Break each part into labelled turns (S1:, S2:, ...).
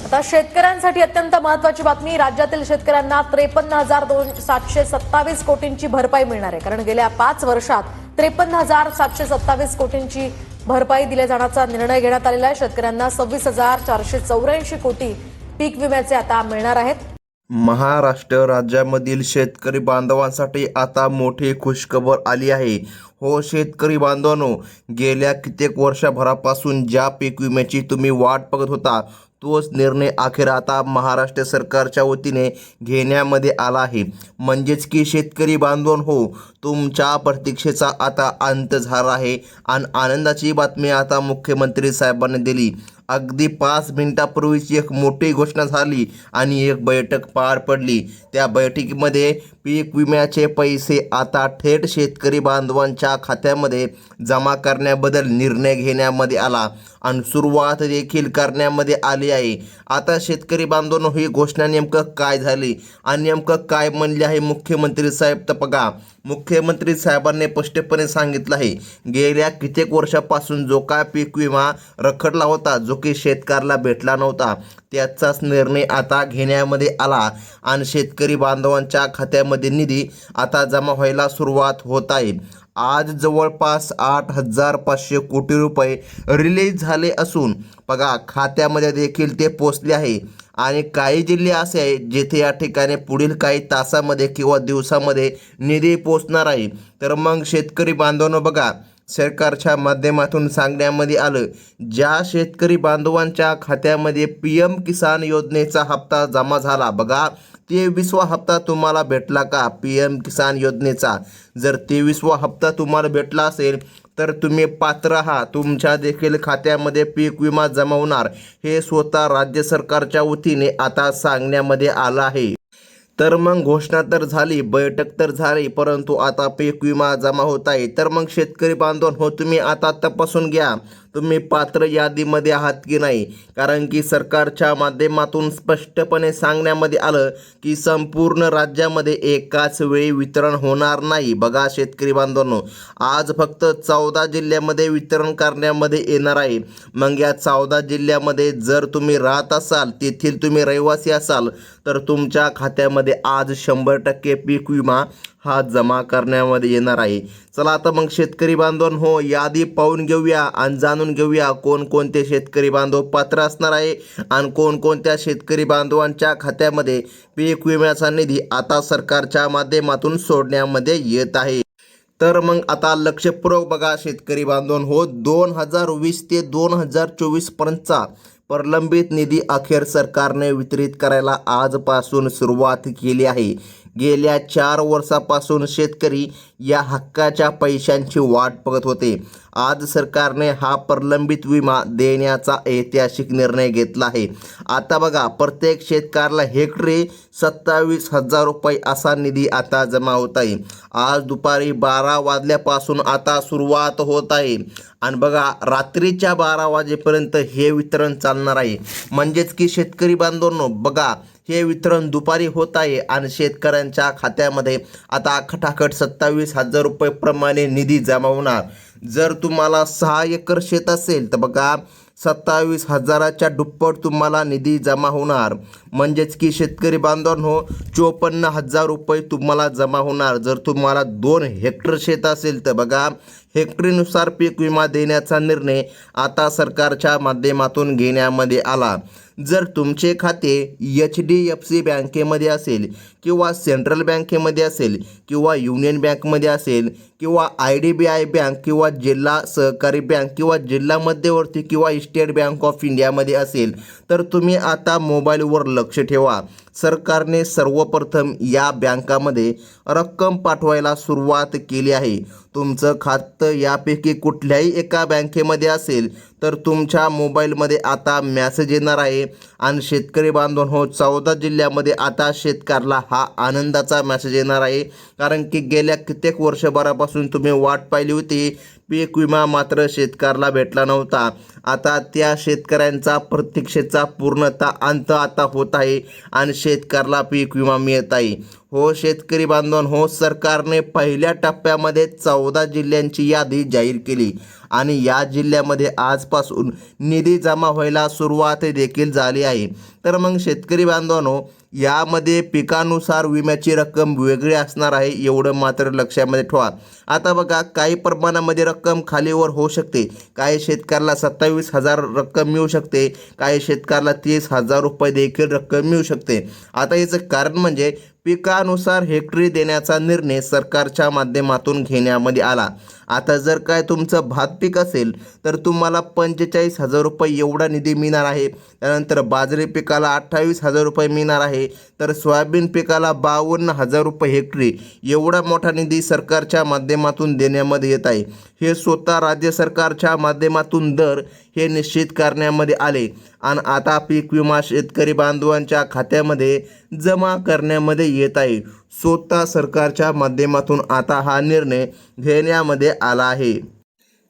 S1: आता शेतकऱ्यांसाठी अत्यंत महत्त्वाची बातमी. राज्यातील शेतकऱ्यांना 53,727 कोटींची भरपाई मिळणार आहे. कारण गेल्या 5 वर्षात 53,727 कोटींची भरपाई दिल्या जाण्याचा निर्णय घेण्यात आलेला आहे. शेतकऱ्यांना 26,484 कोटी पीक विम्याचे आता मिळणार आहेत.
S2: महाराष्ट्र राज्यामधील शेतकरी बांधवांसाठी आता मोठी खुशखबर आली आहे. हो शेतकरी बांधवांनो, गेल्या कित्येक वर्षभरापासून ज्या पीक विम्याची तुम्ही वाट बघत होता तोच निर्णय अखेर आता महाराष्ट्र सरकारच्या वतीने घेण्यामध्ये आला आहे. म्हणजेच की शेतकरी बांधवांनो, तुमच्या प्रतीक्षेचा आता अंत झाला आहे आणि आनंदाची बातमी आता मुख्यमंत्री साहेबांनी दिली. अगदी 5 मिनिटापूर्वीच एक मोठी घोषणा झाली आणि एक बैठक पार पडली. त्या बैठकीमध्ये पीक विम्याचे पैसे आता थेट शेतकरी बांधवांच्या खात्यामध्ये जमा करण्याबद्दल निर्णय घेण्यामध्ये आला आणि सुरुवात देखील करण्यामध्ये आली आहे. आता शेतकरी बांधवांनो, ही घोषणा नेमकं काय झाली आणि नेमकं काय म्हणले आहे मुख्यमंत्री साहेब, तर बघा, मुख्यमंत्री साहेबांनी स्पष्टपणे सांगितलं आहे, गेल्या कित्येक वर्षापासून जो काय पीक विमा रखडला होता, जो की शेतकऱ्याला भेटला नव्हता, त्याचाच निर्णय आता घेण्यामध्ये आला आणि शेतकरी बांधवांच्या खात्यामध्ये निधी आता जमा व्हायला सुरुवात होत आहे. आज जवळपास 8,500 कोटी रुपये रिलीज झाले असून बघा खात्यामध्ये देखील ते पोचले आहे. आणि काही जिल्हे असे आहेत जेथे या ठिकाणी पुढील काही तासामध्ये किंवा दिवसामध्ये निधी पोचणार आहे. तर मग शेतकरी बांधवांनो, बघा, सरकारच्या माध्यमातून सांगण्यामध्ये आलं, ज्या शेतकरी बांधवांच्या खात्यामध्ये PM किसान योजनेचा हप्ता जमा झाला, बघा 23वा हप्ता तुम्हाला भेटला का PM किसान योजनेचा, जर 23वा हप्ता तुम्हाला भेटला असेल तर तुम्ही पात्र आहात, तुमच्या देखील खात्यामध्ये पीक विमा जमा होणार, हे स्वतः राज्य सरकारच्या वतीने आता सांगण्यामध्ये आलं आहे. तर मग घोषणा तर झाली, बैठक तर झाली, परंतु आता पीक विमा जमा होत आहे. तर मग शेतकरी बांधवांनो, तुम्ही आता तपासून घ्या तुम्ही पात्र यादीमध्ये आहात की नाही. कारण की सरकारच्या माध्यमातून स्पष्टपणे सांगण्यामध्ये आलं की संपूर्ण राज्यामध्ये एकाच वेळी वितरण होणार नाही. बघा शेतकरी बांधवांनो, आज फक्त 14 जिल्ह्यामध्ये वितरण करण्यामध्ये येणार आहे. मग या 14 जिल्ह्यामध्ये जर तुम्ही राहत असाल, तेथील तुम्ही रहिवासी असाल, तर तुमच्या खात्यामध्ये आज 100% पीक विमा हा जमा करण्यामध्ये येणार आहे. चला आता मग शेतकरी बांधवांनो, यादी पाहून घेऊया आणि जाणून घेऊया कोणकोणते शेतकरी बांधव पात्र असणार आहे आणि कोणकोणत्या शेतकरी बांधवांच्या खात्यामध्ये पीक विम्याचा निधी आता सरकारच्या माध्यमातून सोडण्यामध्ये येत आहे. तर मग आता लक्षपूर्वक बघा शेतकरी बांधवांनो, 2020 ते 2024 पर्यंतचा प्रलंबित निधी अखेर सरकारने वितरित करायला आजपासून सुरुवात केली आहे. गेल्या 4 वर्षापासून शेतकरी या हक्काच्या पैशांची वाट बघत होते. आज सरकारने हा प्रलंबित विमा देण्याचा ऐतिहासिक निर्णय घेतला आहे. आता बघा, प्रत्येक शेतकऱ्याला हेक्टरी 27,000 रुपये असा निधी आता जमा होत आहे. आज दुपारी 12 वाजल्यापासून आता सुरुवात होत आहे आणि बघा रात्रीच्या 12 वाजेपर्यंत हे वितरण चालणार आहे. म्हणजेच की शेतकरी बांधवांनो, बघा, हे वितरण दुपारी होत आहे आणि शेतकऱ्यांच्या खात्यामध्ये आता खटाखट 27,000 रुपये प्रमाणे निधी जमा होणार. जर तुम्हाला 6 एकर शेत असेल तर बघा 27,000च्या दुप्पट तुम्हाला निधी जमा होणार. म्हणजेच की शेतकरी बांधवांनो, 54,000 रुपये तुम्हाला जमा होणार. जर तुम्हाला 2 हेक्टर शेत असेल तर बघा हेक्टरीनुसार पीक विमा देण्याचा निर्णय आता सरकारच्या माध्यमातून घेण्यामध्ये आला. जर तुमचे खाते HDFC बँकेमध्ये असेल किंवा सेंट्रल बँकेमध्ये असेल किंवा युनियन बँकमध्ये असेल किंवा IDBI बँक किंवा जिल्हा सहकारी बँक किंवा जिल्हा मध्यवर्ती किंवा स्टेट बँक ऑफ इंडियामध्ये असेल तर तुम्ही आता मोबाईलवर लक्ष ठेवा. सरकारने सर्वप्रथम या बँकामध्ये रक्कम पाठवायला सुरुवात केली आहे. तुमचं खातं यापैकी कुठल्याही एका बँकेमध्ये असेल तर तुमच्या मोबाईलमध्ये आता मेसेज येणार आहे आणि शेतकरी बांधवांनो, 14 जिल्ह्यामध्ये आता शेतकऱ्याला हा आनंदाचा मेसेज येणार आहे. कारण की गेल्या कित्येक वर्षभरापासून तुम्ही वाट पाहिली होती पीक विमा मात्र शेतकऱ्याला भेटला नव्हता. आता त्या शेतकऱ्यांचा प्रतीक्षेचा पूर्णतः अंत आता होत आहे आणि शेतकऱ्याला पीक विमा मिळत आहे. हो शेतकरी बांधवांनो, सरकारने पहिल्या टप्प्यामध्ये 14 जिल्ह्यांची यादी जाहीर केली आणि या जिल्ह्यामध्ये आजपासून निधी जमा व्हायला सुरुवात देखील झाली आहे. तर मग शेतकरी बांधवांनो, यामध्ये पिकानुसार विम्याची रक्कम वेगळी असणार आहे, एवढं मात्र लक्षामध्ये ठेवा. आता बघा, काही प्रमाणामध्ये रक्कम खालीवर होऊ शकते. काही शेतकऱ्याला 27,000 रक्कम मिळू शकते, काही शेतकऱ्याला 30,000 रुपये देखील रक्कम मिळू शकते. आता याचं कारण म्हणजे पिकानुसार हेक्टरी देण्याचा निर्णय सरकारच्या माध्यमातून घेण्यामध्ये आला. आता जर काय तुमचं भात पीक असेल तर तुम्हाला 45,000 रुपये एवढा निधी मिळणार आहे. त्यानंतर बाजरी पिकाला 28,000 रुपये मिळणार आहे. तर सोयाबीन पिकाला 52,000 रुपये हेक्टरी एवढा मोठा निधी सरकारच्या माध्यमातून देण्यामध्ये येत आहे. हे स्वतः राज्य सरकारच्या माध्यमातून दर हे निश्चित करण्यामध्ये आले आणि आता पीक विमा शेतकरी बांधवांच्या खात्यामध्ये जमा करण्यामध्ये येत आहे. स्वतः सरकारच्या माध्यमातून आता हा निर्णय घेण्यामध्ये आला आहे.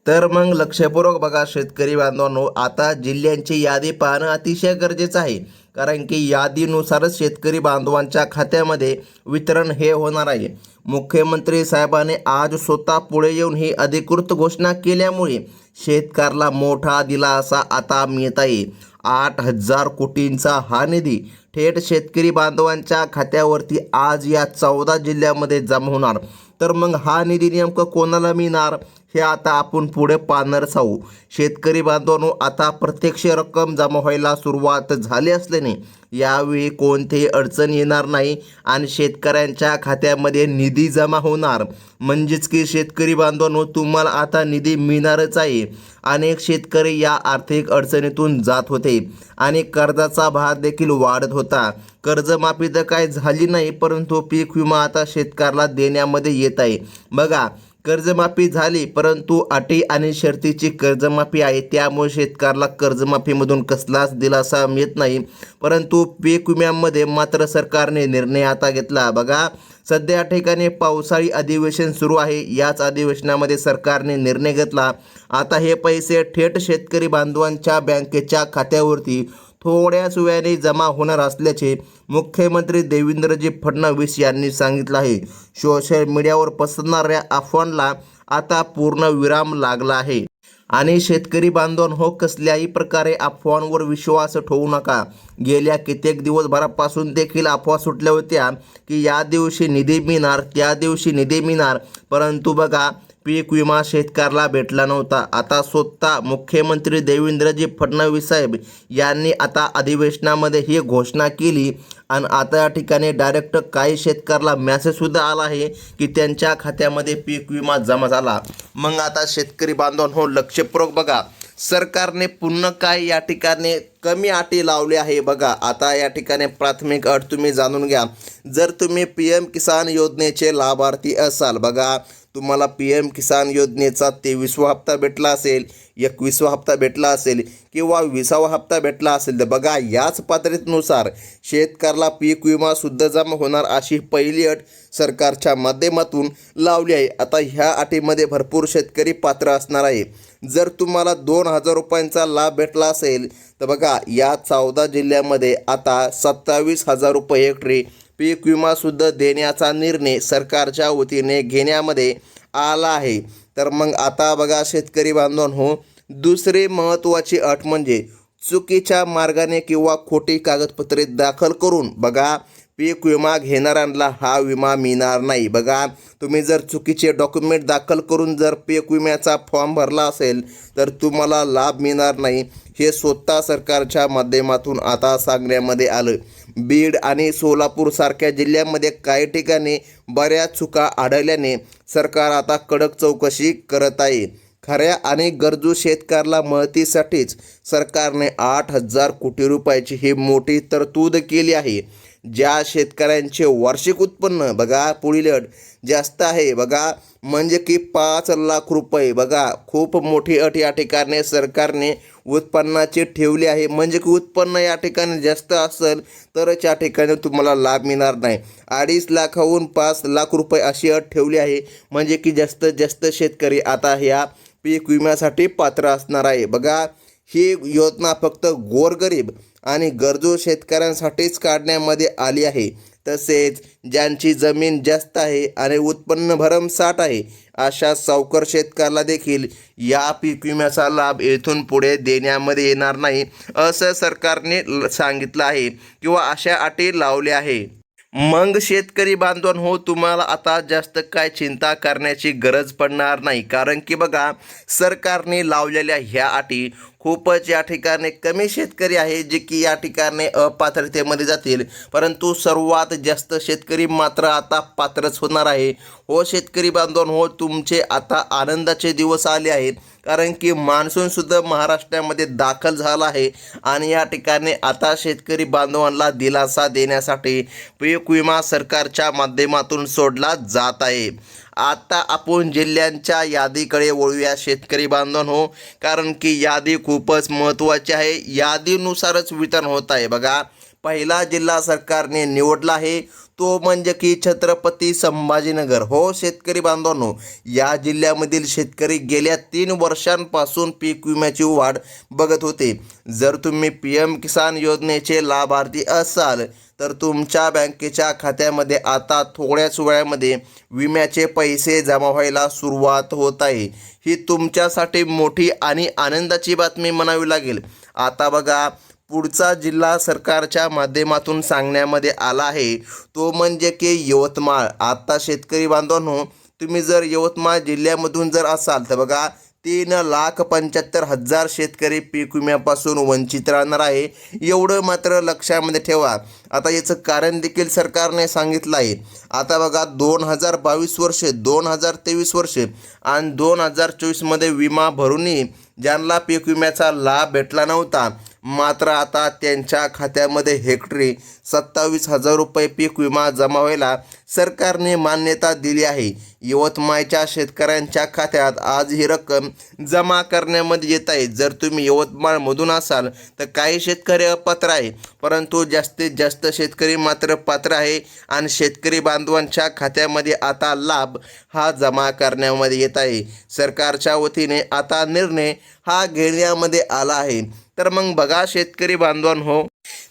S2: तर मग लक्षपूर्वक बघा शेतकरी बांधवांनो, आता जिल्ह्यांची यादी पाहणं अतिशय गरजेचं आहे, कारण की यादीनुसारच शेतकरी बांधवांच्या खात्यामध्ये वितरण हे होणार आहे. मुख्यमंत्री साहेबांनी आज स्वतः पुढे येऊन ही अधिकृत घोषणा केल्यामुळे शेतकऱ्याला मोठा दिलासा आता मिळत आहे. 8,000 कोटींचा हा निधी थेट शेतकरी बांधवांच्या खात्यावरती आज या 14 जिल्ह्यामध्ये जमा होणार. तर मग हा निधी नेमकं कोणाला मिळणार हे आता आपण पुढे पाहणारच आहोत. शेतकरी बांधवांनो, आता प्रत्यक्ष रक्कम जमा व्हायला सुरुवात झाली असल्याने यावेळी कोणतीही अडचण येणार नाही आणि शेतकऱ्यांच्या खात्यामध्ये निधी जमा होणार. म्हणजेच की शेतकरी बांधवांनो, तुम्हाला आता निधी मिळणारच आहे. अनेक शेतकरी या आर्थिक अडचणीतून जात होते आणि कर्जाचा भार देखील वाढत होता. कर्जमाफी तर काय झाली नाही, परंतु पीक विमा आता शेतकऱ्याला देण्यामध्ये येत आहे. बघा, कर्जमाफी झाली, परंतु अटी आणि शर्तीची कर्जमाफी आहे, त्यामुळे शेतकऱ्याला कर्जमाफीमधून कसलाच दिलासा मिळत नाही. परंतु पीक विम्यामध्ये मात्र सरकारने निर्णय आता घेतला. बघा, सध्या ठिकाणी पावसाळी अधिवेशन सुरू आहे. याच अधिवेशनामध्ये सरकारने निर्णय घेतला. आता हे पैसे थेट शेतकरी बांधवांच्या बँकेच्या खात्यावरती थोड्याच वेळाने जमा होणार असल्याचे मुख्यमंत्री देवेंद्रजी फडणवीस यांनी सांगितलं आहे. सोशल मीडियावर पसरणाऱ्या अफवांना आता पूर्ण विराम लागला आहे आणि शेतकरी बांधवांनो, कसल्याही प्रकारे अफवांवर विश्वास ठेवू नका. गेल्या कित्येक दिवसभरापासून देखील अफवा सुटल्या होत्या की या दिवशी निधी मिळणार, त्या दिवशी निधी मिळणार, परंतु बघा, पीक विमा शेतकऱ्याला भेटला नव्हता. आता स्वतः मुख्यमंत्री देवेंद्रजी फडणवीस साहेब यांनी आता अधिवेशनामध्ये ही घोषणा केली आणि आता या ठिकाणी डायरेक्ट काही शेतकऱ्याला मेसेजसुद्धा आला आहे की त्यांच्या खात्यामध्ये पीक विमा जमा झाला. मग आता शेतकरी बांधवांनो, लक्षपूर्वक बघा, सरकारने पुन्हा काय या ठिकाणी कमी अटी लावली आहे. बघा, आता या ठिकाणी प्राथमिक अट तुम्ही जाणून घ्या. जर तुम्ही PM किसान योजनेचे लाभार्थी असाल, बघा, तुम्हाला PM किसान योजनेचा 23वा हप्ता भेटला असेल, 21वा हप्ता भेटला असेल किंवा 20वा हप्ता भेटला असेल, तर बघा, याच पात्रतेनुसार शेतकऱ्याला पीक विमासुद्धा जमा होणार अशी पहिली अट सरकारच्या माध्यमातून लावली आहे. आता ह्या अटीमध्ये भरपूर शेतकरी पात्र असणार आहे. जर तुम्हाला 2,000 रुपयांचा लाभ भेटला असेल तर बघा, या 14 जिल्ह्यामध्ये आता 27,000 रुपये हेक्टरी पीक विमासुद्धा देण्याचा निर्णय सरकारच्या वतीने घेण्यामध्ये आला आहे. तर मग आता बघा शेतकरी बांधवांनो, दुसरी महत्त्वाची अट म्हणजे चुकीच्या मार्गाने किंवा खोटी कागदपत्रे दाखल करून बघा पीक विमा घेणाऱ्यांना हा विमा मिळणार नाही. बघा, तुम्ही जर चुकीचे डॉक्युमेंट दाखल करून जर पीक विम्याचा फॉर्म भरला असेल तर तुम्हाला लाभ मिळणार नाही. हे स्वतः सरकारच्या माध्यमातून आता सांगण्यामध्ये आलं. बीड आणि सोलापूरसारख्या जिल्ह्यांमध्ये काही ठिकाणी बऱ्याच चुका आढळल्याने सरकार आता कडक चौकशी करत आहे. खऱ्या आणि गरजू शेतकऱ्याला मदतीसाठीच सरकारने 8,000 कोटी रुपयाची ही मोठी तरतूद केली आहे. ज्या शेतकऱ्यांचे वार्षिक उत्पन्न बघा पुढील अट जास्त आहे, बघा, म्हणजे की 5 लाख रुपये, बघा, खूप मोठी अट या ठिकाणी सरकारने उत्पन्नाची ठेवली आहे. म्हणजे की उत्पन्न या ठिकाणी जास्त असेल तरच या ठिकाणी तुम्हाला लाभ मिळणार नाही. 2.5 लाखाहून 5 लाख रुपये अशी अट ठेवली आहे. म्हणजे की जास्तीत जास्त शेतकरी आता ह्या पीक विम्यासाठी पात्र असणार आहे. बघा, ही योजना फक्त गोरगरीब आणि गरजू शेतकऱ्यांसाठीच काढण्यामध्ये आली आहे. तसेच ज्यांची जमीन जास्त आहे आणि उत्पन्न भरमसाठ आहे अशा सावकार शेतकऱ्याला देखील या पीक विम्याचा लाभ येथून पुढे देण्यामध्ये येणार नाही, असं सरकारने सांगितलं आहे किंवा अशा अटी लावल्या आहे. मग शेतकरी बांधवांनो, तुम्हाला आता जास्त काय चिंता करण्याची गरज पडणार नाही, कारण की बघा, सरकारने लावलेल्या ह्या अटी खूपच या ठिकाणी कमी शेतकरी आहे जे की या ठिकाणी अपात्रतेमध्ये जातील, परंतु सर्वात जास्त शेतकरी मात्र आता पात्रच होणार आहे. हो शेतकरी बांधवांनो, तुमचे आता आनंदाचे दिवस आले आहेत, कारण की मान्सूनसुद्धा महाराष्ट्रामध्ये दाखल झाला आहे आणि या ठिकाणी आता शेतकरी बांधवांना दिलासा देण्यासाठी पीक विमा सरकारच्या माध्यमातून सोडला जात आहे. आता आपण जिल्ह्यांच्या यादीकडे वळूया शेतकरी बांधवांनो, कारण की यादी खूपच महत्त्वाची आहे. यादीनुसारच वितरण होत आहे. बघा, पहिला जिल्हा सरकारने निवडला आहे तो म्हणजे की छत्रपती संभाजीनगर. हो शेतकरी बांधवांनो, या जिल्ह्यामधील शेतकरी गेल्या 3 वर्षांपासून पीक विम्याची वाढ बघत होते. जर तुम्ही PM किसान योजनेचे लाभार्थी असाल तर तुमच्या बँकेच्या खात्यामध्ये आता थोड्याच वेळामध्ये विम्याचे पैसे जमा व्हायला सुरुवात होत आहे. ही तुमच्यासाठी मोठी आणि आनंदाची बातमी म्हणावी लागेल. आता बघा, पुढचा जिल्हा सरकारच्या माध्यमातून सांगण्यामध्ये आला आहे तो म्हणजे की यवतमाळ. आता शेतकरी बांधवांनो, तुम्ही जर यवतमाळ जिल्ह्यामधून जर असाल तर बघा, 3,75,000 शेतकरी पीक विम्यापासून वंचित राहणार आहे. एवढं मात्र लक्षामध्ये ठेवा. आता याचं कारण देखील सरकारने सांगितलं आहे. आता बघा, 2022 वर्ष, 2023 वर्ष आणि 2024मध्ये विमा भरूनही ज्यांना पीक विम्याचा लाभ भेटला नव्हता, मात्र आता त्यांच्या खात्यामध्ये हेक्टरी 27,000 रुपये पीक विमा जमा व्हायला सरकारने मान्यता दिली आहे. यवतमाळच्या शेतकऱ्यांच्या खात्यात आज ही रक्कम जमा करण्यामध्ये येत आहे. जर तुम्ही यवतमाळमधून असाल तर काही शेतकरी अपात्र आहे, परंतु जास्तीत जास्त शेतकरी मात्र पात्र आहे आणि शेतकरी बांधवांच्या खात्यामध्ये आता लाभ हा जमा करण्यामध्ये येत आहे. सरकारच्या वतीने आता निर्णय हा घेण्यामध्ये आला आहे. तर मग बघा शेतकरी बांधवांनो,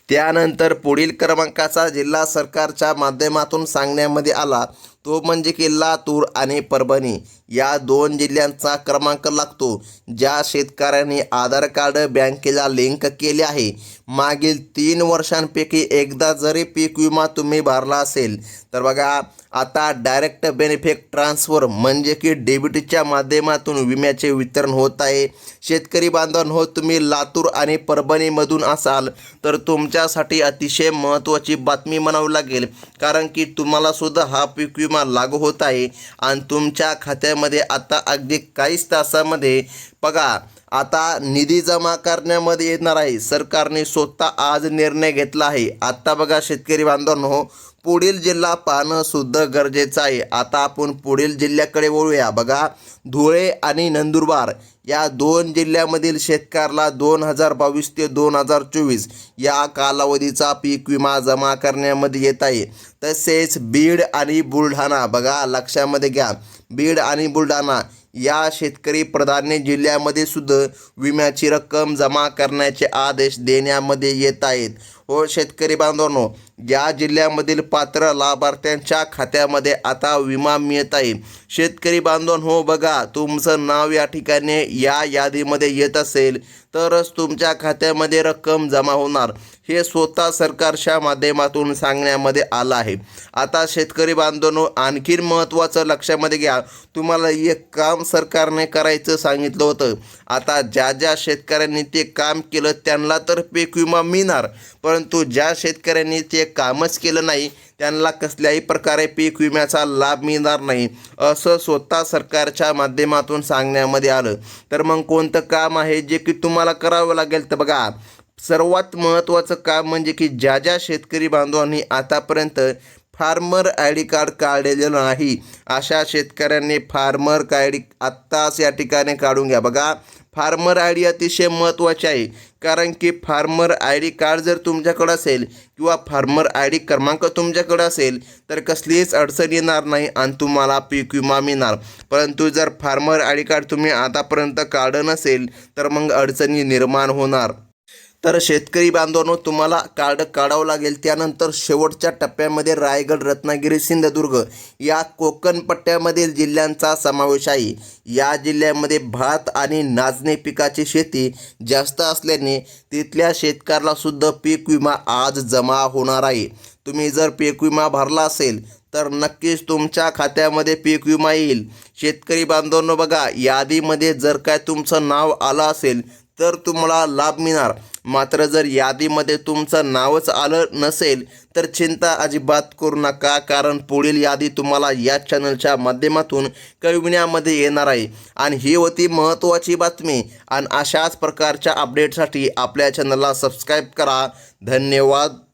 S2: त्यानंतर पुढील क्रमांकाचा जिल्हा सरकारच्या माध्यमातून सांगण्यामध्ये आला तो म्हणजे की लातूर आणि परभणी या 2 जिल्ह्यांचा क्रमांक लागतो. ज्या शेतकऱ्यांनी आधार कार्ड बँकेला लिंक केले आहे, मागील 3 वर्षांपैकी एकदा जरी पीक विमा तुम्ही भरला असेल तर बघा, आता डायरेक्ट बेनिफिट ट्रान्सफर म्हणजे की डेबिटच्या माध्यमातून विम्याचे वितरण होत आहे. शेतकरी बांधवांनो, तुम्ही लातूर आणि परभणीमधून असाल तर तुमच्यासाठी अतिशय महत्त्वाची बातमी म्हणावी लागेल, कारण की तुम्हाला सुद्धा हा पीक विमा लागू होत आहे आणि तुमच्या खात्यामध्ये आता अगदी काहीच तासामध्ये बघा आता निधी जमा करण्यामध्ये येणार आहे. सरकारने स्वतः आज निर्णय घेतला आहे. आता बघा शेतकरी बांधवांनो, पुढील जिल्हा पाहणं सुद्धा गरजेचं आहे. आता आपण पुढील जिल्ह्याकडे वळूया. बघा, धुळे आणि नंदुरबार या 2 जिल्ह्यामधील शेतकऱ्याला 2022 ते 2024 या कालावधीचा पीक विमा जमा करण्यामध्ये येत आहे. तसेच बीड आणि बुलढाणा, बघा लक्षामध्ये घ्या, बीड आणि बुलढाणा या शेतकरी प्राधान्य जिल्ह्यामध्ये सुद्धा विम्याची रक्कम जमा करण्याचे आदेश देण्यामध्ये येत आहेत. हो शेतकरी बांधवांनो, या जिल्ह्यामधील पात्र लाभार्थ्यांच्या खात्यामध्ये आता विमा मिळत आहे. शेतकरी बांधवांनो, बघा, तुमचं नाव या ठिकाणी या यादीमध्ये येत असेल तरच तुमच्या खात्यामध्ये रक्कम जमा होणार, हे स्वतः सरकारच्या माध्यमातून सांगण्यामध्ये आलं आहे. आता शेतकरी बांधवांनो, आणखीन महत्त्वाचं लक्षामध्ये घ्या, तुम्हाला एक काम सरकारने करायचं सांगितलं होतं. आता ज्या ज्या शेतकऱ्यांनी ते काम केलं त्यांना तर पीक विमा मिळणार, परंतु ज्या शेतकऱ्यांनी ते कामच केलं नाही त्यांना कसल्याही प्रकारे पीक विम्याचा लाभ मिळणार नाही, असं स्वतः सरकारच्या माध्यमातून सांगण्यामध्ये आलं. तर मग कोणतं काम आहे जे की तुम्हाला करावं लागेल? तर बघा, सर्वात महत्त्वाचं काम म्हणजे की ज्या ज्या शेतकरी बांधवांनी आतापर्यंत फार्मर ID कार्ड काढलेलं नाही अशा शेतकऱ्यांनी फार्मर ID आत्ताच या ठिकाणी काढून घ्या. बघा, फार्मर आय डी अतिशय महत्त्वाचे आहे, कारण की फार्मर आय डी कार्ड जर तुमच्याकडं असेल किंवा फार्मर आय डी क्रमांक तुमच्याकडं असेल तर कसलीच अडचण येणार नाही आणि तुम्हाला पीक विमा मिळणार. परंतु जर फार्मर आय डी कार्ड तुम्ही आतापर्यंत काढलं नसेल तर मग अडचणी निर्माण होणार. तर शेतकरी बांधवांनो, तुम्हाला कार्ड काढावं लागेल. त्यानंतर शेवटच्या टप्प्यामध्ये रायगड, रत्नागिरी, सिंधुदुर्ग या कोकण पट्ट्यामधील जिल्ह्यांचा समावेश आहे. या जिल्ह्यामध्ये भात आणि नाचणी पिकाची शेती जास्त असल्याने तिथल्या शेतकऱ्याला सुद्धा पीक विमा आज जमा होणार आहे. तुम्ही जर पीक विमा भरला असेल तर नक्कीच तुमच्या खात्यामध्ये पीक विमा येईल. शेतकरी बांधवांनो बघा, यादीमध्ये जर काय तुमचं नाव आलं असेल तर तुम्हाला लाभ मिळणार. मात्र जर यादीमध्ये तुमचं नावच आलं नसेल तर चिंता अजिबात करू नका, कारण पुढील यादी तुम्हाला या चॅनलच्या माध्यमातून कळविण्यामध्ये येणार आहे. आणि ही होती महत्त्वाची बातमी. आणि अशाच प्रकारच्या अपडेटसाठी आपल्या चॅनलला सबस्क्राईब करा. धन्यवाद.